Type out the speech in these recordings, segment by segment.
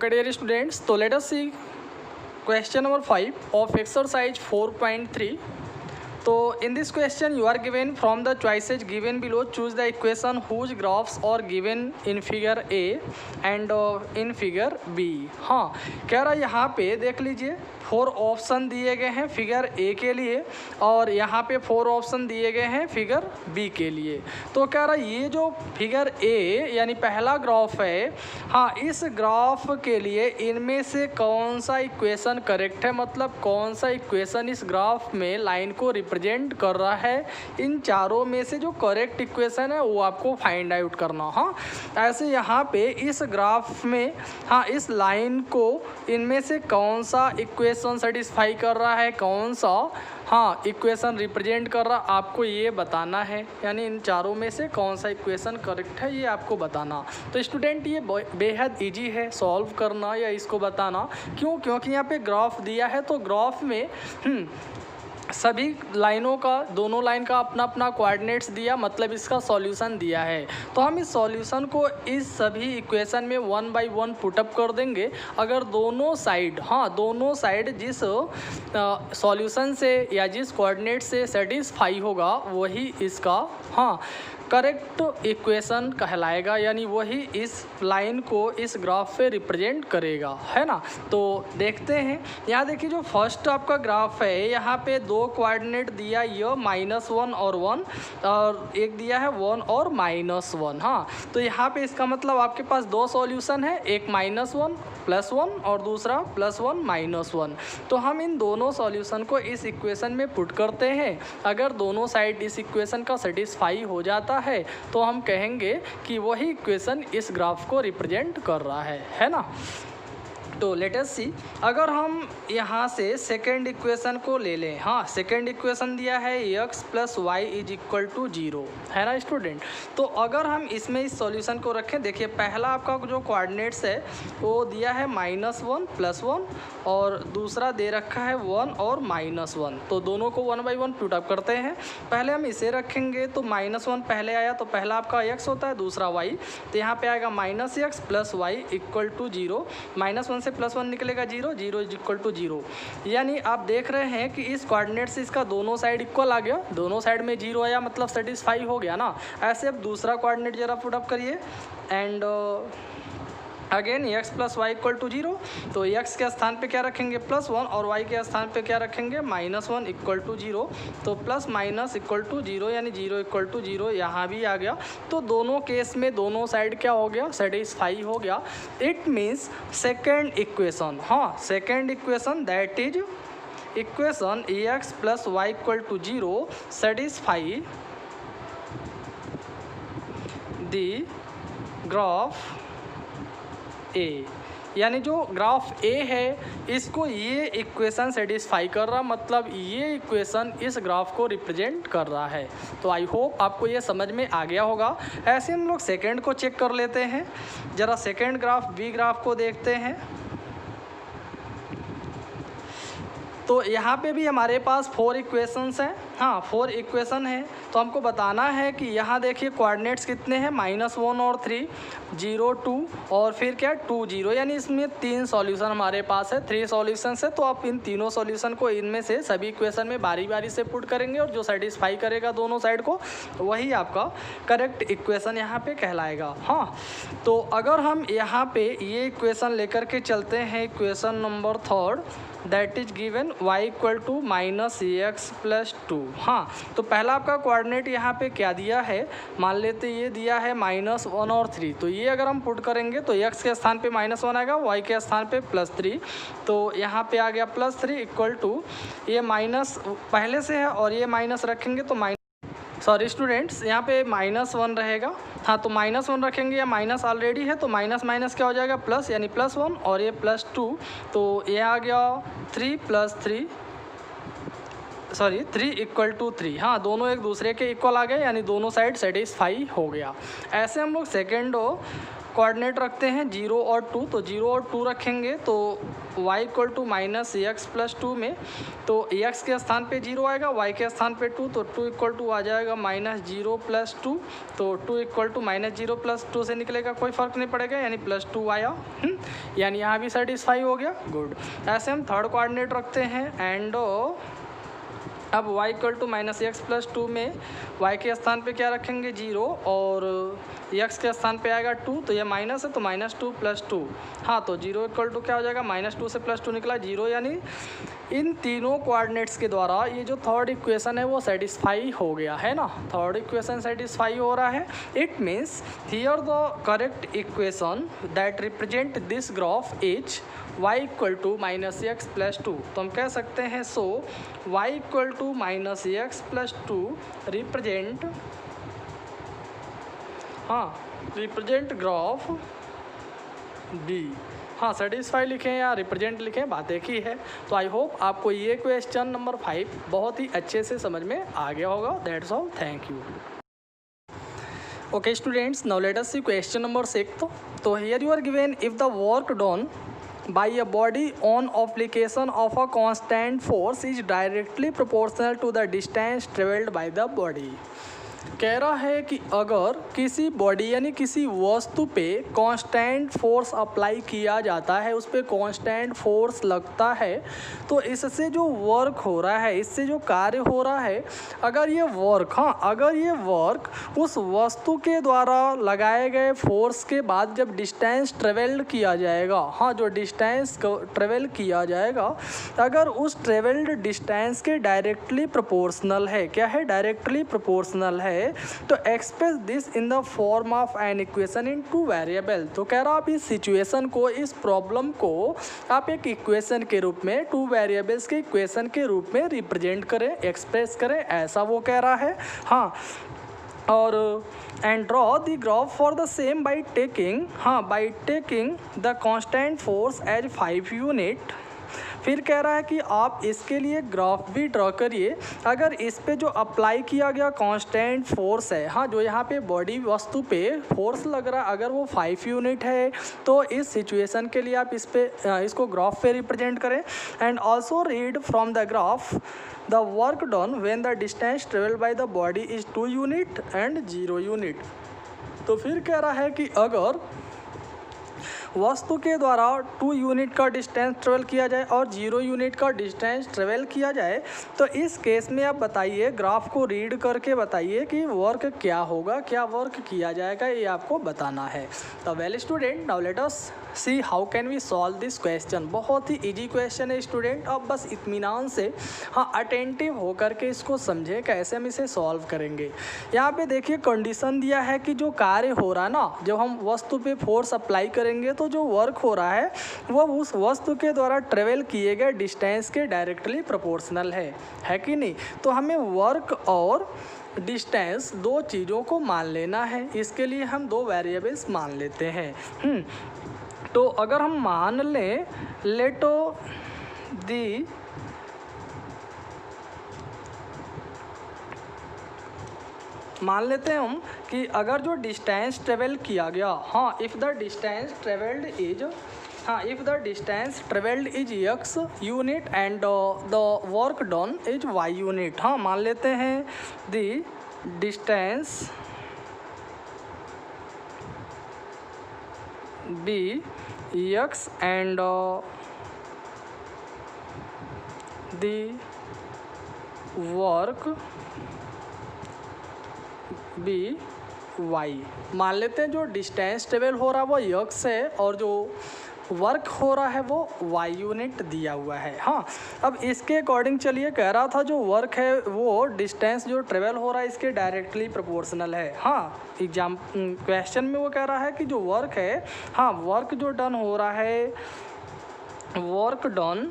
Okay, dear students, so let us see question number 5 of exercise 4.3. So in this question you are given from the choices given below, choose the equation whose graphs are given in figure A and in figure B. हाँ, कह रहा है यहाँ पे देख लीजिए 4 option दिए गए हैं फिगर ए के लिए और यहाँ पे 4 ऑप्शन दिए गए हैं फिगर बी के लिए। तो कह रहा है ये जो फिगर ए यानी पहला ग्राफ है, हाँ इस ग्राफ के लिए इनमें से कौन सा इक्वेशन करेक्ट है, मतलब कौन सा इक्वेशन इस ग्राफ में लाइन को रिप्रेजेंट कर रहा है। इन चारों में से जो करेक्ट इक्वेशन है वो आपको फाइंड आउट करना। हाँ, ऐसे यहाँ पे इस ग्राफ में हाँ इस लाइन को इनमें से कौन सा इक्वेशन सेटिस्फाई कर रहा है, कौन सा हाँ इक्वेशन रिप्रेजेंट कर रहा, आपको ये बताना है। यानी इन चारों में से कौन सा इक्वेशन करेक्ट है ये आपको बताना। तो स्टूडेंट ये बेहद इजी है सॉल्व करना या इसको बताना। क्यों? क्योंकि यहाँ पे ग्राफ दिया है तो ग्राफ में सभी लाइनों का, दोनों लाइन का अपना अपना कोऑर्डिनेट्स दिया, मतलब इसका सॉल्यूशन दिया है। तो हम इस सॉल्यूशन को इस सभी इक्वेशन में 1 बाय 1 पुटअप कर देंगे। अगर दोनों साइड दोनों साइड जिस सॉल्यूशन से या जिस कोऑर्डिनेट से सेटिस्फाई होगा वही इसका करेक्ट इक्वेशन कहलाएगा, यानी वही इस लाइन को इस ग्राफ पे रिप्रेजेंट करेगा, है ना। तो देखते हैं, यहाँ देखिए जो फर्स्ट आपका ग्राफ है यहाँ पे 2 कोऑर्डिनेट दिया, ये -1 और 1 और एक दिया है 1 और -1। हाँ, तो यहाँ पे इसका मतलब आपके पास 2 सॉल्यूशन है, एक -1 +1 और दूसरा +1 -1। तो हम इन दोनों सॉल्यूशन को इस इक्वेशन में पुट करते हैं। अगर दोनों साइड इस इक्वेशन का सेटिस्फाई हो जाता है तो हम कहेंगे कि वही इक्वेशन इस ग्राफ को रिप्रेजेंट कर रहा है ना। तो लेट अस सी, अगर हम यहाँ से सेकेंड इक्वेशन को ले लें। हाँ, सेकेंड इक्वेशन दिया है x + y = 0, है ना स्टूडेंट। तो अगर हम इसमें इस सॉल्यूशन को रखें, देखिए पहला आपका जो कोऑर्डिनेट्स है वो दिया है -1 +1 और दूसरा दे रखा है 1 और -1। तो दोनों को 1 बाय 1 पुटअप करते हैं। पहले हम इसे रखेंगे तो -1 पहले आया तो पहला आपका x होता है, दूसरा y। तो यहाँ पे आएगा -x + y = 0, -1 से +1 निकलेगा 0, 0 = 0। यानी आप देख रहे हैं कि इस कोऑर्डिनेट से इसका दोनों साइड इक्वल आ गया, दोनों साइड में 0 आया, मतलब सेटिस्फाई हो गया ना। ऐसे अब दूसरा कोऑर्डिनेट जरा पुटअप करिए एंड अगेन x + y = 0। तो x के स्थान पे क्या रखेंगे +1 और y के स्थान पे क्या रखेंगे -1 = 0। तो +- = 0 यानी 0 = 0 यहाँ भी आ गया। तो दोनों केस में दोनों साइड क्या हो गया, सेटिस्फाई हो गया। इट मीन्स सेकेंड इक्वेशन, हाँ second equation that is equation x + y = 0 satisfy the graph A. यानी जो ग्राफ ए है इसको ये इक्वेशन सेटिस्फाई कर रहा, मतलब ये इक्वेशन इस ग्राफ को रिप्रेजेंट कर रहा है। तो आई होप आपको ये समझ में आ गया होगा। ऐसे हम लोग सेकेंड को चेक कर लेते हैं, ज़रा सेकेंड ग्राफ बी ग्राफ को देखते हैं। तो यहाँ पे भी हमारे पास 4 इक्वेशंस हैं। हाँ 4 इक्वेशन है। तो हमको बताना है कि यहाँ देखिए कोऑर्डिनेट्स कितने हैं, -1 और 3, 0 2 और फिर क्या 2 0, यानी इसमें 3 सॉल्यूशन हमारे पास है, 3 सॉल्यूशंस है। तो आप इन तीनों सॉल्यूशन को इनमें से सभी इक्वेशन में बारी बारी से पुट करेंगे और जो सेटिस्फाई करेगा दोनों साइड को वही आपका करेक्ट इक्वेशन यहाँ पे कहलाएगा। हाँ, तो अगर हम यहाँ पे ये इक्वेशन लेकर के चलते हैं, equation number 3 that is given y = -x + 2। हाँ, तो पहला आपका कोऑर्डिनेट यहाँ पे क्या दिया है, मान लेते ये दिया है -1 और 3। तो ये अगर हम पुट करेंगे तो x के स्थान पे -1 आएगा, y के स्थान पे +3। तो यहाँ पे आ गया +3 = ये माइनस पहले से है और ये माइनस रखेंगे तो सॉरी स्टूडेंट्स, यहाँ पे -1 रहेगा। हाँ, तो -1 रखेंगे या माइनस ऑलरेडी है तो माइनस माइनस क्या हो जाएगा प्लस, यानी +1 और ये +2। तो ये आ गया 3 + 3 = 3। हाँ, दोनों एक दूसरे के इक्वल आ गए, यानी दोनों साइड सेटिस्फाई हो गया। ऐसे हम लोग सेकेंड कोऑर्डिनेट रखते हैं 0 और 2, तो 0 और 2 रखेंगे तो y equal to minus x plus 2 में तो x के स्थान पे 0 आएगा, y के स्थान पे 2, तो 2 इक्वल टू आ जाएगा माइनस 0 प्लस 2, तो 2 इक्वल टू माइनस 0 प्लस 2 से निकलेगा, कोई फ़र्क नहीं पड़ेगा, यानी प्लस 2 आया। यानी यहाँ भी सेटिस्फाई हो गया, गुड। ऐसे हम थर्ड कोऑर्डिनेट रखते हैं एंड अब y equal to minus x plus 2 में y के स्थान पे क्या रखेंगे 0 और x के स्थान पे आएगा 2, तो ये माइनस है तो माइनस 2 प्लस 2, हाँ तो 0 इक्वल टू क्या हो जाएगा माइनस 2 से प्लस 2 निकला 0, यानी इन तीनों कोऑर्डिनेट्स के द्वारा ये जो थर्ड इक्वेशन है वो सेटिस्फाई हो गया है ना, थर्ड इक्वेशन सेटिस्फाई हो रहा है। It means here the correct equation that represent this graph is y equal to minus x plus 2, तो हम कह सकते हैं so y equal to minus x plus 2 represent, हाँ रिप्रेजेंट ग्राफ B, हाँ सेटिस्फाई लिखें या रिप्रेजेंट लिखें, बात एक ही है। तो आई होप आपको ये क्वेश्चन नंबर 5 बहुत ही अच्छे से समझ में आ गया होगा। That's all, thank you. Okay students, now let us see question number 6। तो here you are given if the work done by a body on application of a constant force is directly proportional to the distance traveled by the body। कह रहा है कि अगर किसी body यानी किसी वस्तु पे कांस्टेंट फोर्स अप्लाई किया जाता है, उस पर कांस्टेंट फोर्स लगता है, तो इससे जो वर्क हो रहा है, इससे जो कार्य हो रहा है, अगर ये वर्क, हाँ अगर ये वर्क उस वस्तु के द्वारा लगाए गए फोर्स के बाद जब डिस्टेंस ट्रेवल्ड किया जाएगा, हाँ जो डिस्टेंस ट्रेवल किया जाएगा, अगर उस ट्रेवल्ड डिस्टेंस के डायरेक्टली प्रोपोर्शनल है, क्या है डायरेक्टली प्रोपोर्शनल है, तो express this in the form of an equation in two variable. तो कह रहा आप इस सिचुएशन को, इस प्रॉब्लम को आप एक इक्वेशन के रूप में, टू वेरिएबल्स के इक्वेशन के रूप में रिप्रेजेंट करें, एक्सप्रेस करें, ऐसा वो कह रहा है। हाँ और and draw the graph for the same by taking, हाँ by taking the constant force as 5 unit. फिर कह रहा है कि आप इसके लिए ग्राफ भी ड्रॉ करिए, अगर इस पे जो अप्लाई किया गया कांस्टेंट फोर्स है, हाँ जो यहाँ पे बॉडी वस्तु पे फोर्स लग रहा है, अगर वो 5 यूनिट है, तो इस सिचुएशन के लिए आप इस पे इसको ग्राफ पे रिप्रेजेंट करें। And also read from the graph the work done when the distance travel by the body is 2 unit and 0 unit. तो फिर कह रहा है कि अगर वस्तु के द्वारा 2 यूनिट का डिस्टेंस ट्रेवल किया जाए और 0 यूनिट का डिस्टेंस ट्रेवल किया जाए, तो इस केस में आप बताइए, ग्राफ को रीड करके बताइए कि वर्क क्या होगा, क्या वर्क किया जाएगा, ये आपको बताना है। तो well student, now let us see how can we solve this question. बहुत ही इजी क्वेश्चन है स्टूडेंट, अब बस इत्मीनान से, हाँ अटेंटिव होकर के इसको समझें कैसे हम इसे सॉल्व करेंगे। यहाँ पे देखिए कंडीशन दिया है कि जो कार्य हो रहा है ना, जब हम वस्तु पे फोर्स अप्लाई करेंगे तो जो वर्क हो रहा है वो उस वस्तु के द्वारा ट्रेवल किए गए डिस्टेंस के डायरेक्टली प्रोपोर्शनल है कि नहीं। तो हमें वर्क और डिस्टेंस दो चीज़ों को मान लेना है, इसके लिए हम दो वेरिएबल्स मान लेते हैं। तो अगर हम मान लें लेट दी मान लेते हैं हम कि अगर जो डिस्टेंस ट्रेवल किया गया, हाँ if the distance travelled is, हाँ if the distance travelled is x unit and the work done is y unit. हाँ मान लेते हैं the distance b x and the work be y. मान लेते हैं जो डिस्टेंस ट्रेवल हो रहा है वो x है और जो वर्क हो रहा है वो y यूनिट दिया हुआ है। हाँ अब इसके अकॉर्डिंग चलिए, कह रहा था जो वर्क है वो डिस्टेंस जो ट्रेवल हो रहा है इसके डायरेक्टली प्रोपोर्शनल है। हाँ एग्जाम क्वेश्चन में वो कह रहा है कि जो वर्क है, हाँ वर्क जो डन हो रहा है, work done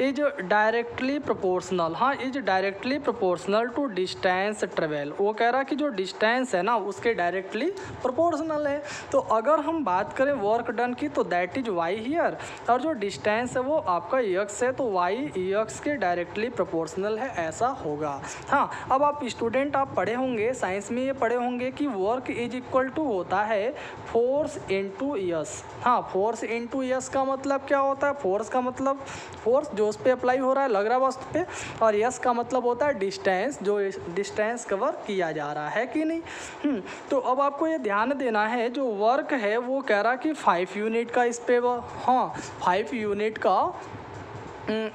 is directly proportional, हाँ is directly proportional to distance travel. वो कह रहा है कि जो डिस्टेंस है ना उसके डायरेक्टली प्रोपोर्शनल है। तो अगर हम बात करें वर्क डन की तो दैट इज वाई हियर, और जो डिस्टेंस है वो आपका एक्स है तो वाई एक्स के डायरेक्टली प्रोपोर्शनल है, ऐसा होगा। हाँ अब आप स्टूडेंट आप पढ़े होंगे साइंस में, ये पढ़े होंगे कि वर्क इज इक्वल टू होता है फोर्स इनटू यस। हाँ फोर्स इनटू यस का मतलब क्या होता है, फोर्स का मतलब फोर्स जो उस पर अप्लाई हो रहा है लग रहा है वस्तु पे, और यस का मतलब होता है डिस्टेंस, जो डिस्टेंस कवर किया जा रहा है कि नहीं। तो अब आपको ये ध्यान देना है जो वर्क है वो कह रहा कि 5 यूनिट का इस पे, हाँ 5 यूनिट का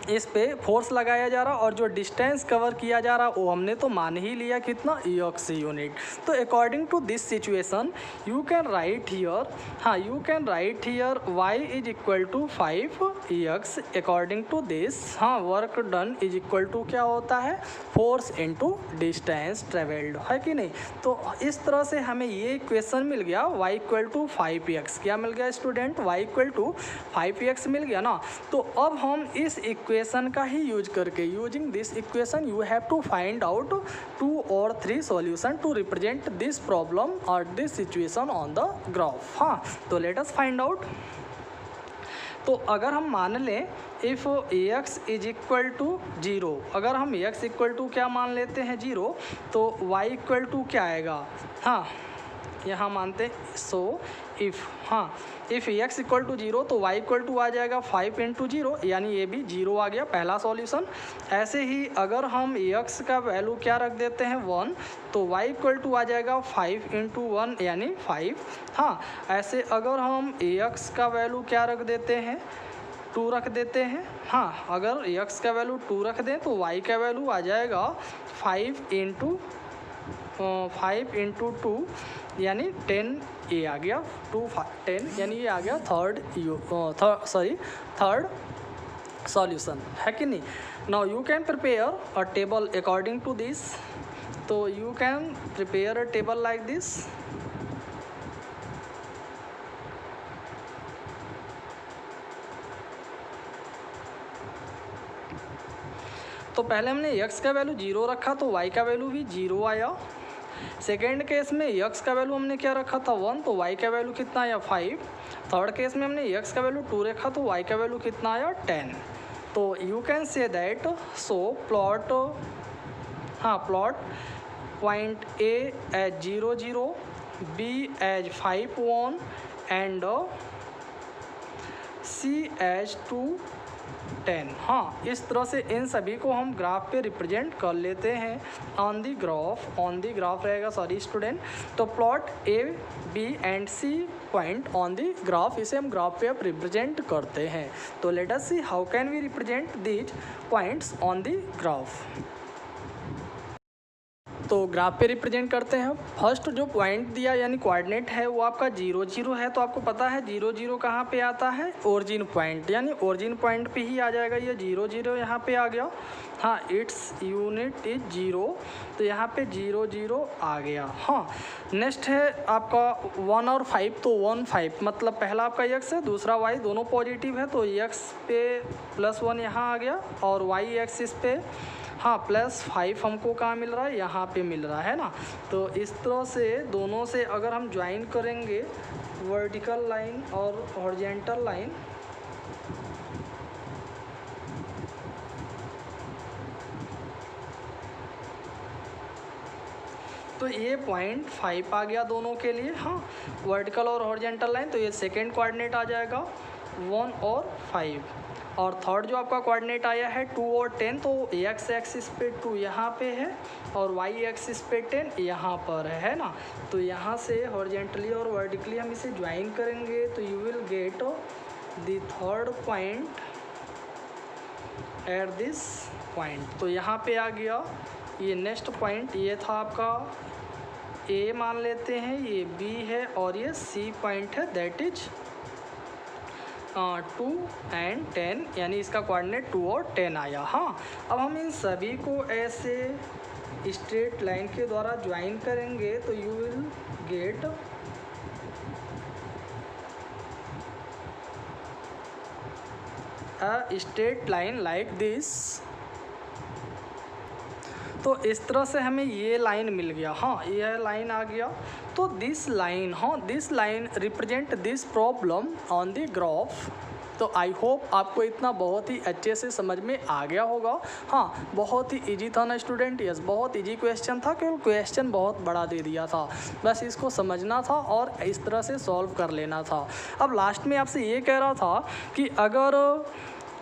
इस पे फोर्स लगाया जा रहा, और जो डिस्टेंस कवर किया जा रहा वो हमने तो मान ही लिया कितना, एक्स यूनिट। तो according to this situation you can write here, हाँ you can write here y is equal to 5 x according to this. हाँ work done is equal to क्या होता है, फोर्स इनटू डिस्टेंस ट्रेवल्ड, है कि नहीं। तो इस तरह से हमें ये इक्वेशन मिल गया y इक्वल टू 5x, क्या मिल गया student, y equal to 5x मिल गया ना। तो अब हम इस इक्वेशन का ही यूज करके, using this equation you have to find out 2 और 3 solution to represent this problem और this situation on the graph. हाँ तो लेट अस फाइंड आउट। तो अगर हम मान लें if x is equal to 0, अगर हम एक्स इक्वल टू क्या मान लेते हैं 0, तो वाई इक्वल टू क्या आएगा, हाँ यहाँ मानते हैं सो इफ़, हाँ इफ़ एक्स इक्वल टू 0 तो वाई इक्वल टू आ जाएगा 5 इंटू 0, यानी ये भी 0 आ गया पहला सॉल्यूशन। ऐसे ही अगर हम एक्स का वैल्यू क्या रख देते हैं 1, तो वाई इक्वल टू आ जाएगा 5 इंटू 1 यानी 5। हाँ ऐसे अगर हम एक्स का वैल्यू क्या रख देते हैं 2 रख देते हैं, हाँ अगर एक्स का वैल्यू 2 रख दें तो वाई का वैल्यू आ जाएगा 5 इंटू 2 यानी 10 ये आ गया 2 10 यानी ये आ गया थर्ड सॉल्यूशन, है कि नहीं। Now you can prepare a table according to this, तो you can prepare a table like this. तो पहले हमने x का वैल्यू 0 रखा तो y का वैल्यू भी 0 आया। सेकेंड केस में x का वैल्यू हमने क्या रखा था 1, तो y का वैल्यू कितना आया 5। थर्ड केस में हमने x का वैल्यू 2 रखा तो y का वैल्यू कितना आया 10। तो you can say that so plot, हाँ plot point A as 0 0, B as 5 1 and C as 2 10। हाँ इस तरह से इन सभी को हम ग्राफ पे रिप्रेजेंट कर लेते हैं ऑन दी ग्राफ रहेगा, सॉरी स्टूडेंट। तो plot A B and C point on the graph, इसे हम ग्राफ पे अब रिप्रेजेंट करते हैं। तो let us see how can we represent these points on the graph. तो ग्राफ पे रिप्रेजेंट करते हैं। फर्स्ट जो पॉइंट दिया यानी कोऑर्डिनेट है वो आपका 0 0 है, तो आपको पता है 0 0 कहाँ पे आता है, ओरिजिन पॉइंट, यानी ओरिजिन पॉइंट पे ही आ जाएगा ये 0 0 यहाँ पे आ गया। हाँ इट्स यूनिट इज 0, तो यहाँ पे 0 0 आ गया। हाँ नेक्स्ट है आपका 1 और 5, तो 1 5 मतलब पहला आपका x है, दूसरा y, दोनों पॉजिटिव है तो x पे +1 यहाँ आ गया, और y एक्सिस पे हाँ +5 हमको कहाँ मिल रहा है, यहाँ पे मिल रहा है ना। तो इस तरह से दोनों से अगर हम ज्वाइन करेंगे वर्टिकल लाइन और हॉरिजॉन्टल लाइन, तो ये पॉइंट 5 आ गया दोनों के लिए। हाँ वर्टिकल और हॉरिजॉन्टल लाइन, तो ये सेकेंड कोऑर्डिनेट आ जाएगा 1 और 5। और थर्ड जो आपका कोऑर्डिनेट आया है 2 और 10, तो x एक्सिस पे 2 यहाँ पे है और y एक्सिस पे 10 यहाँ पर है ना। तो यहाँ से हॉरिजॉन्टली और वर्टिकली हम इसे ज्वाइन करेंगे तो you will get the third point at this point. तो यहाँ पे आ गया ये नेक्स्ट पॉइंट, ये था आपका A मान लेते हैं, ये B है और ये C पॉइंट है, दैट इज 2 एंड 10, यानी इसका कोऑर्डिनेट 2 और 10 आया। हाँ अब हम इन सभी को ऐसे स्ट्रेट लाइन के द्वारा ज्वाइन करेंगे तो you will get a straight line like this. तो इस तरह से हमें ये लाइन मिल गया, हाँ यह लाइन आ गया। तो दिस लाइन, हाँ this line represent this problem on the graph. तो आई होप आपको इतना बहुत ही अच्छे से समझ में आ गया होगा। हाँ बहुत ही इजी था ना स्टूडेंट, यस बहुत इजी क्वेश्चन था, केवल क्वेश्चन बहुत बड़ा दे दिया था, बस इसको समझना था और इस तरह से सॉल्व कर लेना था। अब लास्ट में आपसे ये कह रहा था कि अगर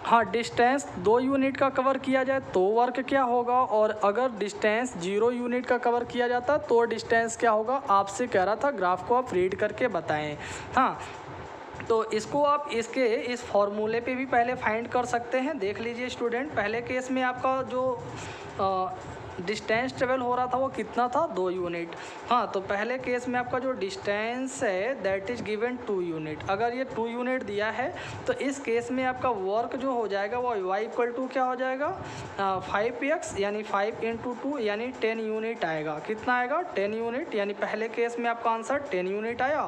हाँ डिस्टेंस 2 यूनिट का कवर किया जाए तो वर्क क्या होगा, और अगर डिस्टेंस 0 यूनिट का कवर किया जाता तो डिस्टेंस क्या होगा, आपसे कह रहा था ग्राफ को आप रीड करके बताएं। हाँ तो इसको आप इसके इस फॉर्मूले पे भी पहले फाइंड कर सकते हैं। देख लीजिए स्टूडेंट, पहले केस में आपका जो डिस्टेंस ट्रेवल हो रहा था वो कितना था, 2 यूनिट। हाँ तो पहले केस में आपका जो डिस्टेंस है दैट इज़ गिवन 2 यूनिट। अगर ये 2 यूनिट दिया है तो इस केस में आपका वर्क जो हो जाएगा वो y इक्वल टू क्या हो जाएगा, 5x यानी 5 × 2 यानी 10 यूनिट आएगा। कितना आएगा, 10 यूनिट, यानी पहले केस में आपका आंसर 10 यूनिट आया।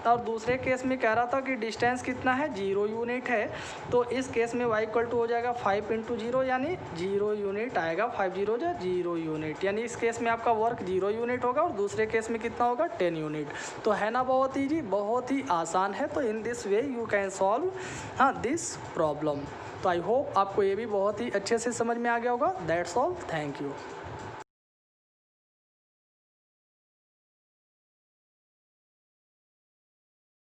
और दूसरे केस में कह रहा था कि डिस्टेंस कितना है, 0 यूनिट है, तो इस केस में y इक्वल टू हो जाएगा 5 × 0 यानी 0 यूनिट आएगा, 5 0 जा 0 यूनिट, यानी इस केस में आपका वर्क 0 यूनिट होगा और दूसरे केस में कितना होगा, 10 यूनिट। तो है ना बहुत ईजी, बहुत ही आसान है। तो in this way you can solve हाँ दिस प्रॉब्लम। तो आई होप आपको ये भी बहुत ही अच्छे से समझ में आ गया होगा। That's all, thank you.